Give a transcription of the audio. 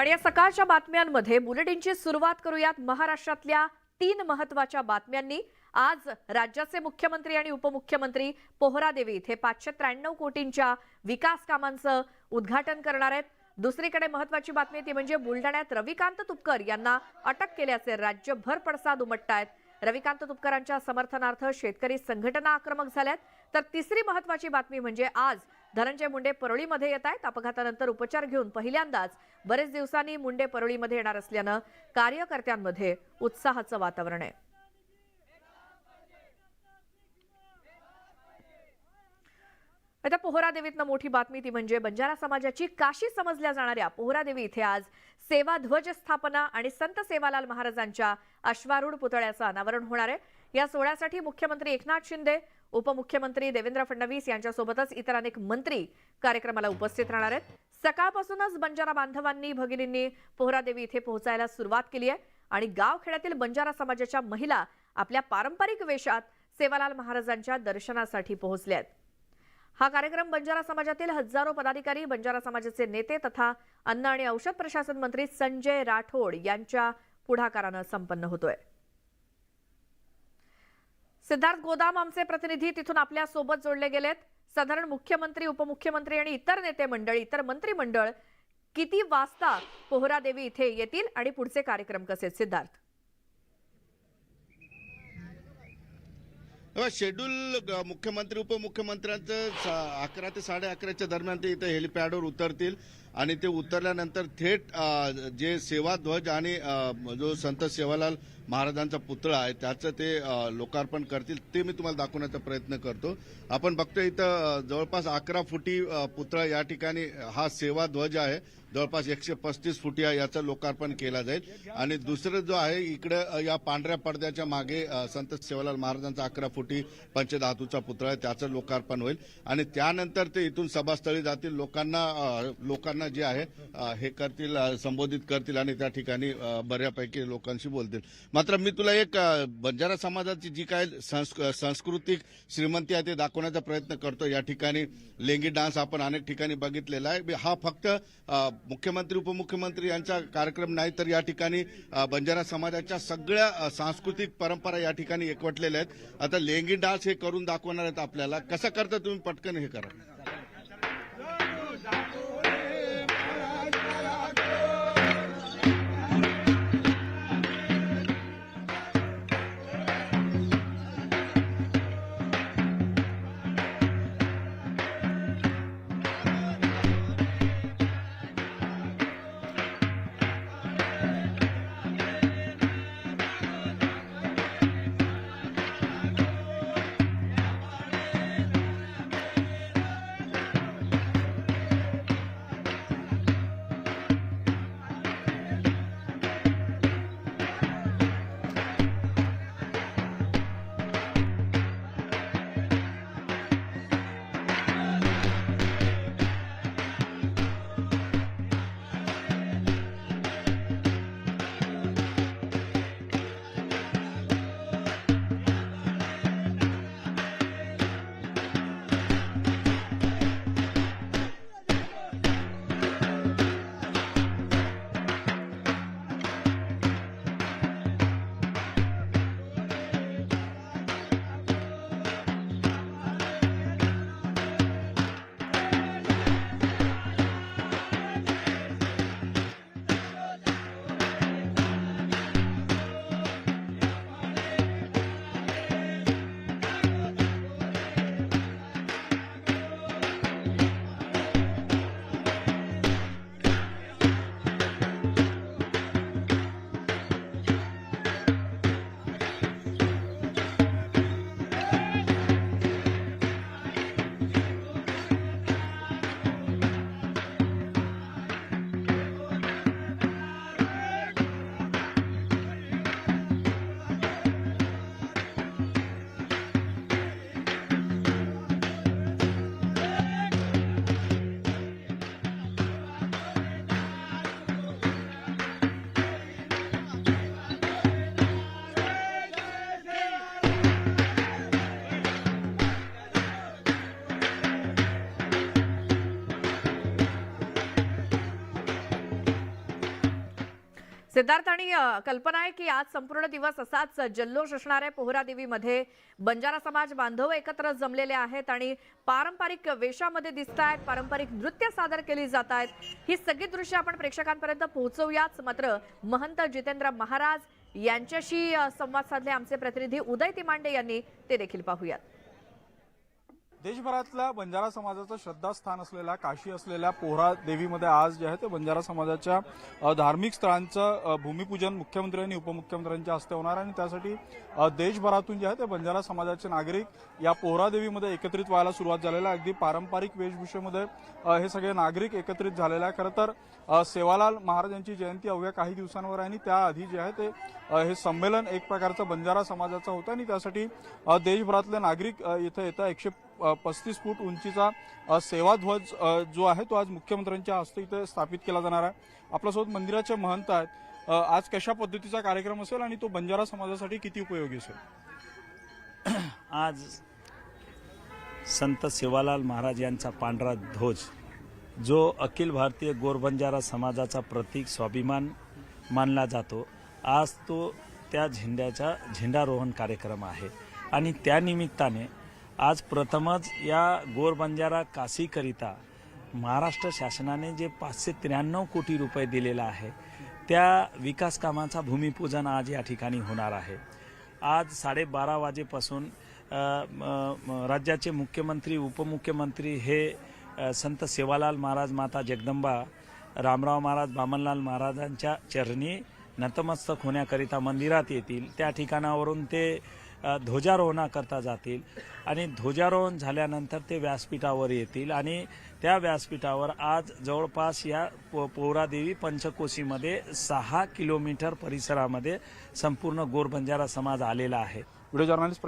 आणि या सकाळच्या बातम्यांमध्ये बुलेटिनची सुरुवात करूयात महाराष्ट्रातल्या 3 महत्त्वाच्या बातम्यांनी। आज राज्याचे मुख्यमंत्री आणि उपमुख्यमंत्री पोहरादेवी इथे 593 कोटींच्या विकास कामांचं उद्घाटन करणार आहेत। दुसरीकडे महत्त्वाची बातमी ती म्हणजे बुलढाण्यात रविकांत तुपकर यांना अटक केल्याचे राज्यभर पडसाद उमटतायत। रविकांत तुपकरांच्या समर्थनार्थ शेतकरी संघटना आक्रमक झाल्यात। तर तिसरी महत्त्वाची बातमी म्हणजे आज धनंजय मुंडे परळीमध्ये येत आहेत। अपघातानंतर उपचार घेऊन पहिल्यांदाच बरेच दिवसांनी मुंडे परळीमध्ये येणार असल्यानं कार्यकर्त्यांमध्ये उत्साहाचं वातावरण आहे। आता पोहरादेवीतनं मोठी बातमी ती म्हणजे बंजारा समाजाची काशी समजल्या जाणाऱ्या पोहरादेवी इथे आज सेवा ध्वज स्थापना आणि संत सेवालाल महाराजांच्या अश्वारूढ पुतळ्याचं अनावरण होणार आहे। या सोहळ्यासाठी मुख्यमंत्री एकनाथ शिंदे, उपमुख्यमंत्री देवेंद्र फडणवीस यांच्यासोबतच इतर अनेक मंत्री कार्यक्रमाला उपस्थित राहणार आहेत। सकाळपासूनच बंजारा बांधवांनी भगिनींनी पोहरादेवी इथे पोहोचायला सुरुवात केली आहे आणि गावखेड्यातील बंजारा समाजाच्या महिला आपल्या पारंपरिक वेशात सेवालाल महाराजांच्या दर्शनासाठी पोहोचल्या आहेत। हा कार्यक्रम बंजारा समाजातील हजारो पदाधिकारी, बंजारा समाजाचे नेते तथा अन्न आणि औषध प्रशासन मंत्री संजय राठोड यांच्या पुढाकाराने संपन्न होतोय। सिद्धार्थ गोदाम आमचे प्रतिनिधी तिथून आपल्या सोबत जोडले गेलेत। साधारण मुख्यमंत्री, उपमुख्यमंत्री आणि इतर नेते मंडळी, इतर मंत्रिमंडळ किती वाजता पोहरादेवी इथे येतील आणि पुढचे कार्यक्रम कसे? सिद्धार्थ, शेड्यूल मुख्यमंत्री उपमुख्यमंत्र्यांचं 11 ते 11:30च्या दरम्यान ते इथे हेलिपॅडवर उतरतील आणि ते उतरल्यानंतर थेट जे सेवा ध्वज आणि जो संत सेवालाल महाराजांचा पुतळा आहे त्याचं ते लोकार्पण करतील। ते मी तुम्हाला दाखवण्याचा प्रयत्न करतो। आपण बघतो इथं जवळपास 11 फुटी पुतळा या ठिकाणी हा सेवा ध्वज आहे, जवळपास 135 फुटी याचं लोकार्पण केलं जाईल। आणि दुसरं जो आहे इकडे या पांढऱ्या पडद्याच्या मागे संत सेवालाल महाराजांचा 11 फुटी पंचधातूचा पुतळा आहे त्याचं लोकार्पण होईल आणि त्यानंतर ते इथून सभास्थळी जातील, लोकांना जे आहे हे करतील, संबोधित करतील आणि त्या ठिकाणी बऱ्यापैकी लोकांशी बोलतील। मात्र मी तुला एक बंजारा समाजाची जी काय सांस्कृतिक श्रीमंती आहे ते दाखवण्याचा प्रयत्न करतो। या ठिकाणी लेंगी डान्स आपण अनेक ठिकाणी बघितलेला आहे। हा फक्त मुख्यमंत्री उपमुख्यमंत्री यांचा कार्यक्रम नाही तर या ठिकाणी बंजारा समाजाच्या सगळ्या सांस्कृतिक परंपरा या ठिकाणी एकवटलेल्या आहेत। आता लेंगी डान्स हे करून दाखवणार आहेत आपल्याला। कसं करता तुम्ही? पटकन हे करा। सिद्धार्थ आणि कल्पना आहे की आज संपूर्ण दिवस असाच जल्लोष असणार आहे. पोहरा देवीमध्ये बंजारा समाज बांधव एकत्र जमलेले आहेत आणि पारंपरिक वेशामध्ये दिसत आहेत, पारंपरिक नृत्य सादर केली जात आहेत. ही सगळी दृश्य आपण प्रेक्षकांपर्यंत पोहोचवूयाच. मात्र महंत जितेंद्र महाराज यांच्याशी संवाद साधले आमचे प्रतिनिधी उदय तिमांडे यांनी, ते देखील पाहूयात. देशभरातल्या बंजारा समाजाचं श्रद्धास्थान असलेल्या काशी असलेल्या पोहरा देवीमध्ये आज जे आहे ते बंजारा समाजाच्या धार्मिक स्थळांचं भूमिपूजन मुख्यमंत्री आणि उपमुख्यमंत्र्यांच्या हस्ते होणार आणि त्यासाठी देशभरातून जे आहे ते बंजारा समाजाचे नागरिक या पोहरा देवीमध्ये एकत्रित व्हायला सुरुवात झालेला आहे. अगदी पारंपरिक वेशभूषेमध्ये हे सगळे नागरिक एकत्रित झालेले आहे. खरं तर सेवालाल महाराजांची जयंती अवघ्या काही दिवसांवर आहे आणि त्याआधी जे आहे ते हे संमेलन एक प्रकारचं बंजारा समाजाचं होतं आणि त्यासाठी देशभरातले नागरिक इथे येतात. 135 फूट उंचीचा सेवाध्वज जो आहे तो आज मुख्यमंत्र्यांच्या हस्ते इथे स्थापित केला जाणार आहे. आपल्यासोबत मंदिराचे महंत आहेत. आज कशा पद्धतीचा कार्यक्रम असेल आणि तो बंजारा समाजासाठी किती उपयोगी असेल? आज संत सेवालाल महाराज यांचा पांढरा ध्वज जो अखिल भारतीय गोर बंजारा समाजाचा प्रतीक स्वाभिमान मानला जातो, आज तो त्या झेंड्याचा झेंडारोहण कार्यक्रम आहे आणि त्यानिमित्ताने आज प्रथमच या गोर बंजारा काशीकरिता महाराष्ट्र शासनाने जे 593 कोटी रुपये दिलेला आहे त्या विकास कामाचा भूमिपूजन आज या ठिकाणी होणार आहे. आज 12:30 वाजेपासून राज्याचे मुख्यमंत्री उपमुख्यमंत्री हे संत सेवालाल महाराज, माता जगदंबा, रामराव महाराज, बामनलाल महाराजांच्या चरणी नतमस्तक होण्याकरिता मंदिरात येतील. त्या ठिकाणावरून ते ध्वजारोहणाकरता जातील आणि ध्वजारोहण झाल्यानंतर ते व्यासपीठावर येतील आणि त्या व्यासपीठावर आज जवळपास या पोहरादेवी पंचकोशीमध्ये 6 किलोमीटर परिसरामध्ये संपूर्ण गोर बंजारा समाज आलेला आहे. Video journalist